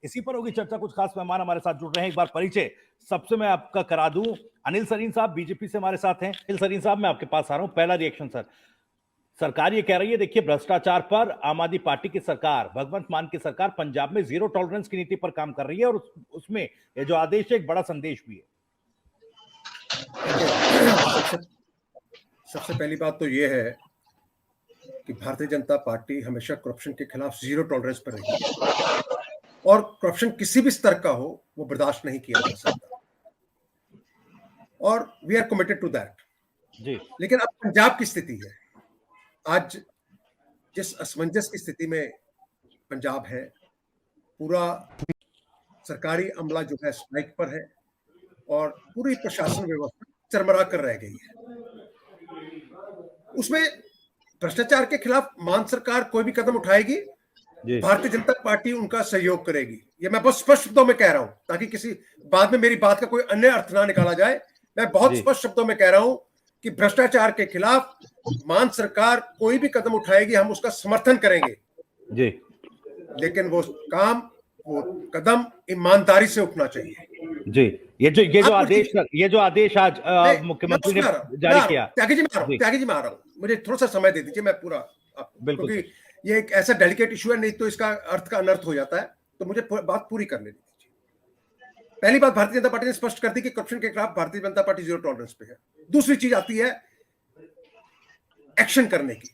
इसी पर होगी चर्चा। कुछ खास मेहमान हमारे साथ जुड़ रहे हैं, एक बार परिचय सबसे मैं आपका करा दूं। अनिल सरीन साहब बीजेपी से हमारे साथ हैं। अनिल सरीन साहब, मैं आपके पास आ रहा हूं। पहला रिएक्शन सर, सरकार ये कह रही है, देखिए भ्रष्टाचार पर आम आदमी पार्टी की सरकार, भगवंत मान की सरकार पंजाब में जीरो टॉलरेंस की नीति पर काम कर रही है और उसमें ये जो आदेश है एक बड़ा संदेश भी है। सबसे पहली बात तो ये है कि भारतीय जनता पार्टी हमेशा करप्शन के खिलाफ जीरो टॉलरेंस पर रही है और करप्शन किसी भी स्तर का हो वो बर्दाश्त नहीं किया जा सकता और we are committed to that ji. लेकिन अब पंजाब की स्थिति है, आज जिस असमंजस की स्थिति में पंजाब है, पूरा सरकारी अमला जो है स्ट्राइक पर है और पूरी प्रशासन व्यवस्था चरमरा कर रह गई है। उसमें भ्रष्टाचार के खिलाफ मान सरकार कोई भी कदम उठाएगी, भारतीय जनता पार्टी उनका सहयोग करेगी। ये मैं बहुत स्पष्ट शब्दों में कह रहा हूं ताकि किसी बाद में मेरी बात का कोई अन्य अर्थ ना निकाला जाए। मैं बहुत स्पष्ट शब्दों में कह रहा हूं कि भ्रष्टाचार के खिलाफ मान सरकार कोई भी कदम उठाएगी, हम उसका समर्थन करेंगे जी। लेकिन वो कदम ईमानदारी से उठना चाहिए जी। ये जो आदेश आज मुख्यमंत्री ने जारी किया। त्यागी जी मैं आ रहा हूं, मुझे थोड़ा सा समय दे दीजिए। मैं पूरा, क्योंकि ये एक ऐसा डेलिकेट इशू है, नहीं तो इसका अर्थ का अनर्थ हो जाता है, तो मुझे बात पूरी करने दीजिए। पहली बात, भारतीय जनता पार्टी ने स्पष्ट कर दी कि करप्शन के खिलाफ Bharatiya Janata party zero tolerance पे है। दूसरी चीज आती है एक्शन करने की।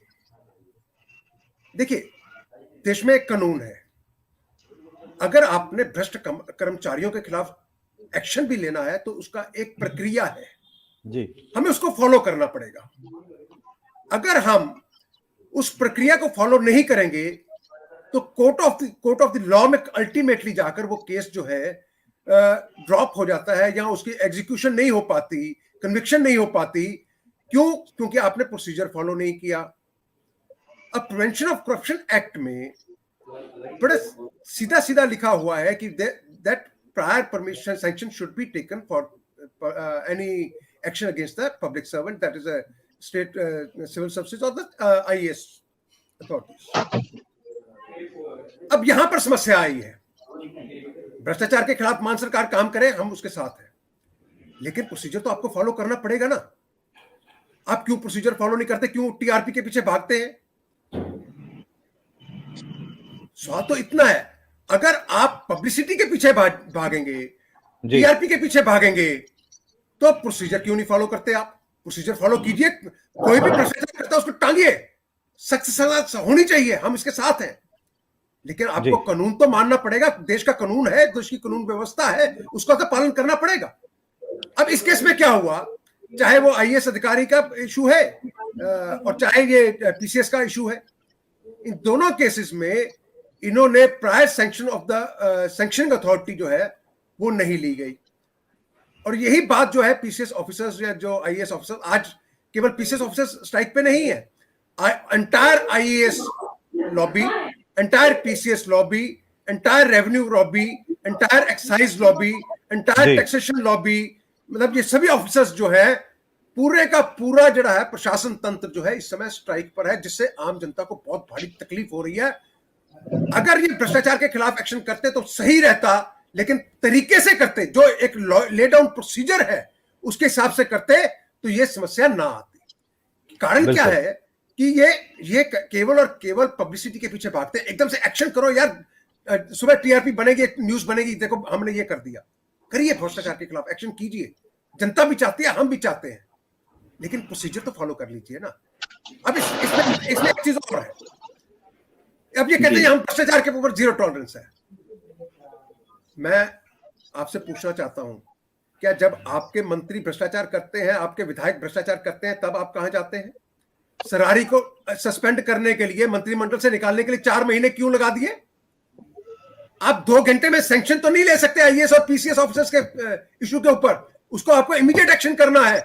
देखिए, देश में एक कानून है, अगर आपने भ्रष्ट कर्मचारियों के खिलाफ एक्शन भी लेना है तो उसका एक प्रक्रिया है जी, हमें उसको फॉलो करना पड़ेगा। अगर हम उस प्रक्रिया को फॉलो नहीं करेंगे तो कोर्ट ऑफ द लॉ में अल्टीमेटली जाकर वो केस जो है ड्रॉप हो जाता है या उसकी एग्जीक्यूशन नहीं हो पाती, कन्विक्शन नहीं हो पाती। क्यों? क्योंकि आपने प्रोसीजर फॉलो नहीं किया। अब प्रिवेंशन ऑफ करप्शन एक्ट में बड़े सीधा सीधा लिखा हुआ है कि that prior permission sanction should be taken for any action against the public servant, that is a state civil services और द आईएएस अथॉरिटीज। अब यहां पर समस्या आई है, भ्रष्टाचार के खिलाफ मान सरकार काम करे, हम उसके साथ हैं, लेकिन प्रोसीजर तो आपको फॉलो करना पड़ेगा ना। आप क्यों प्रोसीजर फॉलो नहीं करते? क्यों टीआरपी के पीछे भागते हैं? सवाल तो इतना है, अगर आप पब्लिसिटी के पीछे भागेंगे, टीआरपी के पीछे भागेंगे, तो प्रोसीजर क्यों नहीं फॉलो करते? आप प्रोसीजर फॉलो कीजिए। कोई भी भ्रष्टाचार करता है उसको टांगिए, सख्त सजा होनी चाहिए, हम इसके साथ हैं। लेकिन आपको कानून तो मानना पड़ेगा। देश का कानून है, देश की कानून व्यवस्था है, उसका तो पालन करना पड़ेगा। अब इस केस में क्या हुआ, चाहे वो आईएएस अधिकारी का इशू है और चाहे ये पीसीएस का इशू है, इन दोनों केसेस में इन्होंने prior sanction of the sanctioning authority जो है वो नहीं ली गई। और यही बात जो है पीसीएस ऑफिसर्स या जो आईएएस ऑफिसर, आज केवल पीसीएस ऑफिसर्स स्ट्राइक पे नहीं है, entire IAS lobby, entire PCS lobby, entire revenue lobby, entire excise lobby, entire taxation lobby, मतलब ये सभी ऑफिसर्स जो है, पूरे का पूरा जो है प्रशासन तंत्र जो है इस समय स्ट्राइक पर है, जिससे आम जनता को बहुत भारी तकलीफ हो रही है। अगर ये भ्रष्टाचार के खिलाफ एक्शन करते तो सही रहता, लेकिन तरीके से करते, जो एक ले डाउन प्रोसीजर है उसके हिसाब से करते, तो ये समस्या ना आती। कारण क्या है कि ये केवल और केवल पब्लिसिटी के पीछे भागते। एकदम से एक्शन करो यार, सुबह टीआरपी बनेगी, न्यूज बनेगी, देखो हमने ये कर दिया। करिए, भ्रष्टाचार के खिलाफ एक्शन कीजिए। जनता भी चाहती है, हम भी चाहते हैं, लेकिन प्रोसीजर तो फॉलो कर लीजिए ना। अब इसमें एक चीज और है, अब ये कहते हैं हम भ्रष्टाचार के ऊपर जीरो टॉलरेंस है। मैं आपसे पूछना चाहता हूं, क्या जब आपके मंत्री भ्रष्टाचार करते हैं, आपके विधायक भ्रष्टाचार करते हैं, तब आप कहां जाते हैं? सरारी को सस्पेंड करने के लिए, मंत्रिमंडल से निकालने के लिए 4 महीने क्यों लगा दिए? आप 2 घंटे में सैंक्शन तो नहीं ले सकते आईएएस और पीसीएस ऑफिसर्स के इशू के ऊपर, उसको आपको इमीडिएट एक्शन करना है।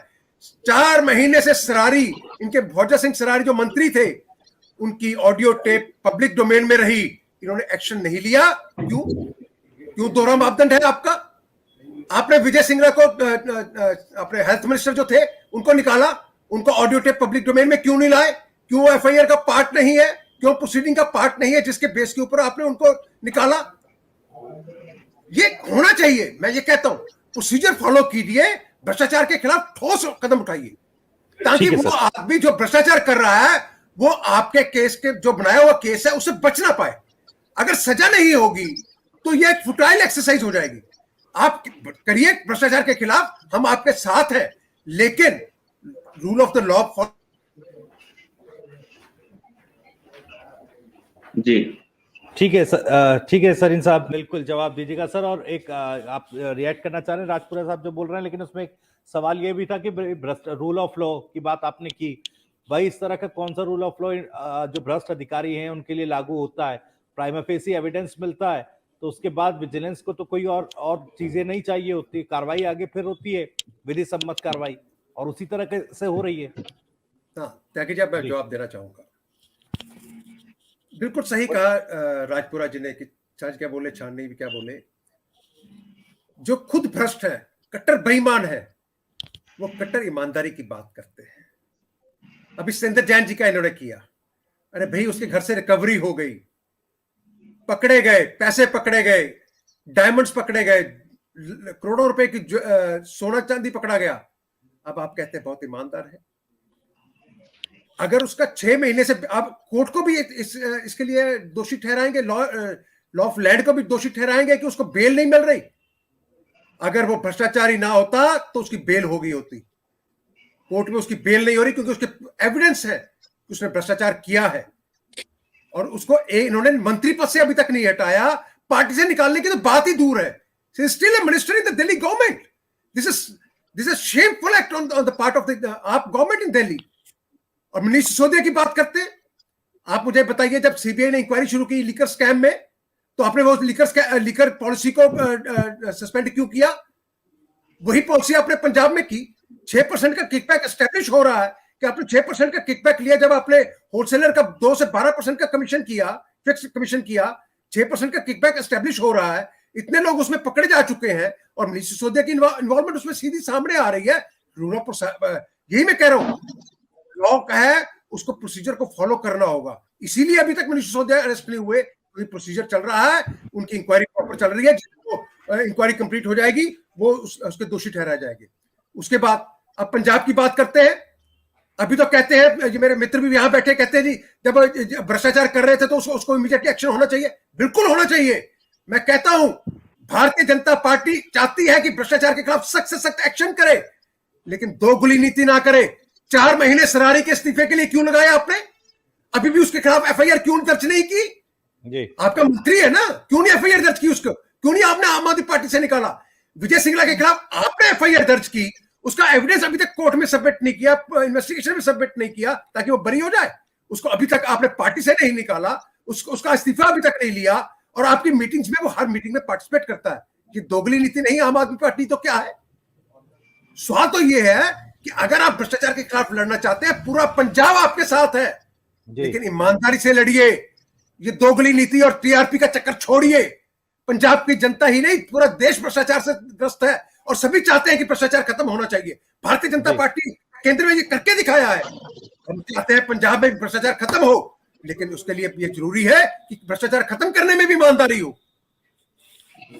4 महीने से सरारी, इनके भोजा सिंह सरारी जो मंत्री थे, उनकी ऑडियो टेप पब्लिक डोमेन में रही, इन्होंने एक्शन नहीं लिया। क्यों दोहरा मापदंड है आपका? आपने विजय सिंगला को, अपने हेल्थ मिनिस्टर जो थे, उनको निकाला, उनको ऑडियो टेप पब्लिक डोमेन में क्यों नहीं लाए? क्यों एफआईआर का पार्ट नहीं है? क्यों प्रोसीडिंग का पार्ट नहीं है, जिसके बेस के ऊपर आपने उनको निकाला? ये होना चाहिए। मैं ये कहता हूं प्रोसीजर फॉलो कीजिए, भ्रष्टाचार के खिलाफ ठोस कदम उठाइए, ताकि वो आदमी जो भ्रष्टाचार कर रहा है वो आपके केस के जो बनाया हुआ केस है उससे बच ना पाए। अगर सजा नहीं होगी तो ये एक फुटाइल एक्सरसाइज हो जाएगी। आप करिए भ्रष्टाचार के खिलाफ, हम आपके साथ हैं, लेकिन रूल ऑफ द लॉ। जी ठीक है सर, ठीक है सरीन साहब, बिल्कुल जवाब दीजिएगा सर। और एक आप रिएक्ट करना चाह रहे हैं राजपुरा साहब जो बोल रहे हैं, लेकिन उसमें एक सवाल ये भी था कि रूल ऑफ लॉ की बात आपने की, भाई इस तरह का कौन सा रूल ऑफ लॉ जो भ्रष्ट अधिकारी हैं उनके लिए लागू होता है? प्राइमा फेसी एविडेंस मिलता है तो उसके बाद विजिलेंस को तो कोई और चीजें नहीं चाहिए होती, कार्रवाई आगे फिर होती है, विधि सम्मत कार्रवाई, और उसी तरह से हो रही है। हाँ, त्यागी जी, मैं जवाब देना चाहूंगा। बिल्कुल सही कहा राजपुरा जी ने कि चार्ज क्या बोले, छाननी भी क्या बोले। जो खुद भ्रष्ट है, कट्टर बेईमान है, वो कट्टर ईमानदारी की बात करते हैं। अभी सतेंद्र जैन जी का इन्होंने किया, अरे भाई उसके घर से रिकवरी हो गई, पकड़े गए, पैसे पकड़े गए, डायमंड्स पकड़े गए, करोड़ों रुपए की सोना चांदी पकड़ा गया। अब आप कहते हैं बहुत ईमानदार है। अगर उसका 6 महीने से, आप कोर्ट को भी इसके लिए दोषी ठहराएंगे, लॉ ऑफ लैंड को भी दोषी ठहराएंगे कि उसको बेल नहीं मिल रही। अगर वो भ्रष्टाचारी ना होता तो उसकी बेल हो गई होती। कोर्ट में उसकी बेल नहीं हो रही क्योंकि उसके एविडेंस है कि उसने भ्रष्टाचार किया है, और उसको इन्होंने मंत्री पद से अभी तक नहीं हटाया। पार्टी से निकालने की तो बात ही दूर है। Still a minister in the Delhi government. This is shameful act on the part of the आप गवर्नमेंट इन दिल्ली। और मनीष सिसोदिया की बात करते हैं, आप मुझे बताइए, जब सीबीआई ने इंक्वायरी शुरू की लीकर स्कैम में, तो आपने वो लीकर पॉलिसी को सस्पेंड क्यों किया? वही पॉलिसी आपने पंजाब में की। 6% का किकबैक एस्टेब्लिश हो रहा है कि आपने 6% का किकबैक लिया, जब आपने होलसेलर का 2 से 12% का कमीशन किया, फिक्स कमीशन किया, 6% का किकबैक एस्टेब्लिश हो रहा है। इतने लोग उसमें पकड़े जा चुके हैं और मनीष सिसोदिया की इन्वॉल्वमेंट उसमें सीधी सामने आ रही है। रूल ऑफ, यही मैं कह रहा हूं, लॉ का है, उसको प्रोसीजर को फॉलो करना होगा। इसीलिए अभी तक मनीष सिसोदिया अरेस्ट नहीं हुए, कोई प्रोसीजर चल रहा है, उनकी इंक्वायरी प्रॉपर चल रही है। जिसको इंक्वायरी कंप्लीट हो जाएगी वो उसके दोषी ठहराए जाएंगे। उसके बाद अब पंजाब की बात करते हैं। अभी तो कहते हैं, ये मेरे मित्र भी यहां बैठे, कहते हैं जी जब भ्रष्टाचार कर रहे थे तो उसको इमीडिएटली एक्शन होना चाहिए। बिल्कुल होना चाहिए। मैं कहता हूं भारतीय जनता पार्टी चाहती है कि भ्रष्टाचार के खिलाफ सख्त से सख्त एक्शन करे, लेकिन दोगुली नीति ना करे। 4 महीने सरारी के इस्तीफे के लिए क्यों लगाया आपने? अभी भी उसके खिलाफ एफआईआर क्यों दर्ज नहीं की? जी। आपका मंत्री है ना, क्यों नहीं एफआईआर दर्ज की उसको? क्यों नहीं आपने आम आदमी पार्टी से निकाला? विजय सिंगला के खिलाफ आपने एफआईआर दर्ज की, उसका एविडेंस अभी तक कोर्ट में सबमिट नहीं किया, इन्वेस्टिगेशन में सबमिट नहीं किया ताकि वो बरी हो जाए। उसको अभी तक आपने पार्टी से नहीं निकाला, उसका इस्तीफा अभी तक नहीं लिया, और आपकी मीटिंग्स में वो हर मीटिंग में पार्टिसिपेट करता है। ये दोगली नीति नहीं आम आदमी पार्टी तो क्या है? सवाल तो ये है कि अगर आप भ्रष्टाचार के खिलाफ लड़ना चाहते हैं, पूरा पंजाब आपके साथ है, लेकिन ईमानदारी से लड़िए। ये दोगली नीति और टीआरपी का चक्कर छोड़िए। पंजाब की जनता ही नहीं, पूरा देश भ्रष्टाचार से ग्रस्त है और सभी चाहते हैं कि भ्रष्टाचार खत्म होना चाहिए। भारतीय जनता पार्टी केंद्र में ये करके दिखाया है। हम चाहते हैं पंजाब में भ्रष्टाचार खत्म हो, लेकिन उसके लिए ये जरूरी है कि भ्रष्टाचार खत्म करने में भी ईमानदारी हो।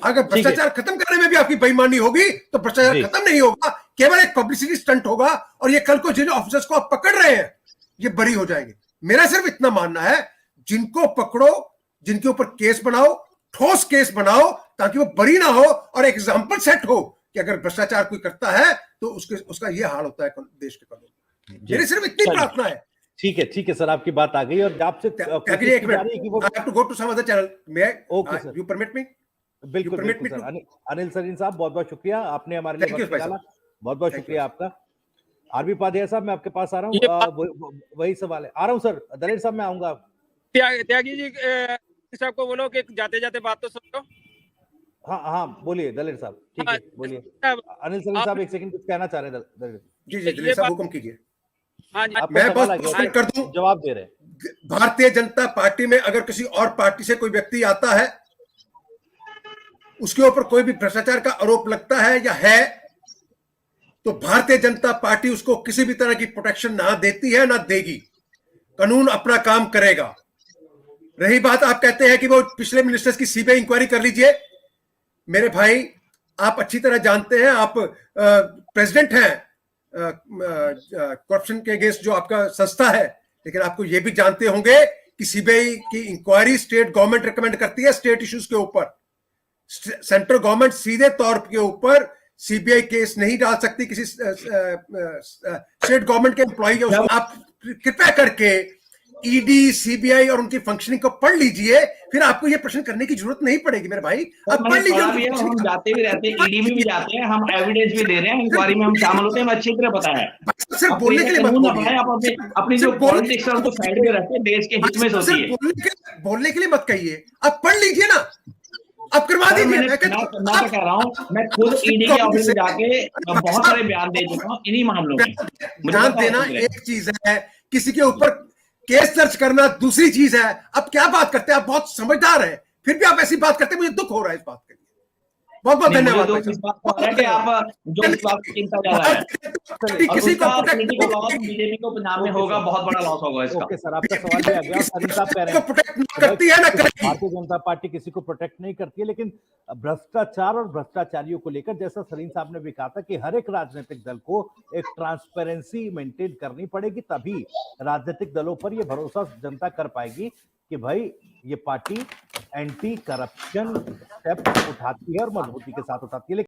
अगर भ्रष्टाचार खत्म करने में भी आपकी बेईमानी होगी तो भ्रष्टाचार खत्म नहीं होगा, केवल एक पब्लिसिटी स्टंट होगा, और ये कल को जिन ऑफिसर्स को आप पकड़ रहे हैं ये बरी हो जाएंगे। मेरा सिर्फ इतना मानना है, जिनको पकड़ो, जिनके ऊपर केस बनाओ, ठोस केस बनाओ, ताकि वो बरी ना हो और एक एग्जाम्पल सेट हो कि अगर भ्रष्टाचार कोई करता है तो उसका ये हाल होता है देश के कानून। मेरी सिर्फ इतनी प्रार्थना है। ठीक है सर, आपकी बात आ गई। और आपसे एक minute, I have to go to some other channel. May I? Okay, sir. You permit me? बिल्कुल सर। अनिल सरीन साहब, बहुत बहुत शुक्रिया, आपने हमारे लिए वक्त निकाला। बहुत बहुत शुक्रिया आपका। आरबी उपाध्याय साहब, मैं आपके पास आ रहा हूँ। वही सवाल है, आ रहा हूँ सर। दलेर साहब, मैं आऊंगा। त्यागी जी साहब को बोलो कि जाते जाते बात तो सुन लो। हाँ, बोलिए दलेर साहब। ठीक है, बोलिए। अनिल सरीन साहब एक सेकंड कुछ कहना चाह रहे हैं। जी दलेर साहब, हुक्म कीजिए। हाँ, मैं बस कर दूं, जवाब दे रहे हैं। भारतीय जनता पार्टी में अगर किसी और पार्टी से कोई व्यक्ति आता है, उसके ऊपर कोई भी भ्रष्टाचार का आरोप लगता है या है, तो भारतीय जनता पार्टी उसको किसी भी तरह की प्रोटेक्शन ना देती है, ना देगी। कानून अपना काम करेगा। रही बात, आप कहते हैं कि वो पिछले मिनिस्टर्स की सीबीआई इंक्वायरी कर लीजिए, मेरे भाई, आप अच्छी तरह जानते हैं, आप प्रेसिडेंट हैं करप्शन के अगेंस्ट जो आपका संस्था है, लेकिन आपको ये भी जानते होंगे कि सीबीआई की इंक्वायरी स्टेट गवर्नमेंट रिकमेंड करती है स्टेट इश्यूज के ऊपर। सेंट्रल गवर्नमेंट सीधे तौर के ऊपर सीबीआई केस नहीं डाल सकती किसी स्टेट गवर्नमेंट के एम्प्लॉय। आप कृपया करके ईडी, सीबीआई और उनकी फंक्शनिंग को पढ़ लीजिए, फिर आपको ये प्रश्न करने की जरूरत नहीं पड़ेगी मेरे भाई। आप पढ़ लीजिए। हम जाते भी रहते हैं, ईडी में भी जाते हैं, हम एविडेंस भी दे रहे हैं, इंक्वायरी में हम शामिल होते हैं, हमें अच्छी तरह पता है। सिर्फ बोलने के लिए मत बोलिए, आप अपनी जो पॉलिटिक्स है उनको साइड में रखते हैं, देश के हित में सोचिए। बोलने के लिए मत कहिए, आप पढ़ लीजिए ना, आप करवा दीजिए। मैं कह रहा हूँ, मैं खुद ईडी के ऑफिस में जाके बहुत सारे बयान दे चुका हूँ इन्हीं मामलों में। ध्यान देना एक चीज है, किसी के ऊपर केस दर्ज करना दूसरी चीज है। आप क्या बात करते हैं, आप बहुत समझदार हैं, फिर भी आप ऐसी बात करते हैं, मुझे दुख हो रहा है इस बात के लिए। बहुत बहुत धन्यवाद। किसी को बीजेपी को पंजाब में होगा, बहुत बड़ा लॉस होगा इसका। ओके सर, आपका सवाल भी आ गया। सलीम साहब कह रहे हैं करती है ना, भारतीय जनता पार्टी किसी को प्रोटेक्ट नहीं करती है, लेकिन भ्रष्टाचार और भ्रष्टाचारियों को लेकर जैसा सलीम साहब ने भी कहा था कि हर एक राजनीतिक दल को एक ट्रांसपेरेंसी मेंटेन करनी पड़ेगी, तभी राजनीतिक दलों पर यह भरोसा जनता कर पाएगी कि भाई ये पार्टी एंटी करप्शन स्टेप उठाती है और मजबूती के साथ उठाती है।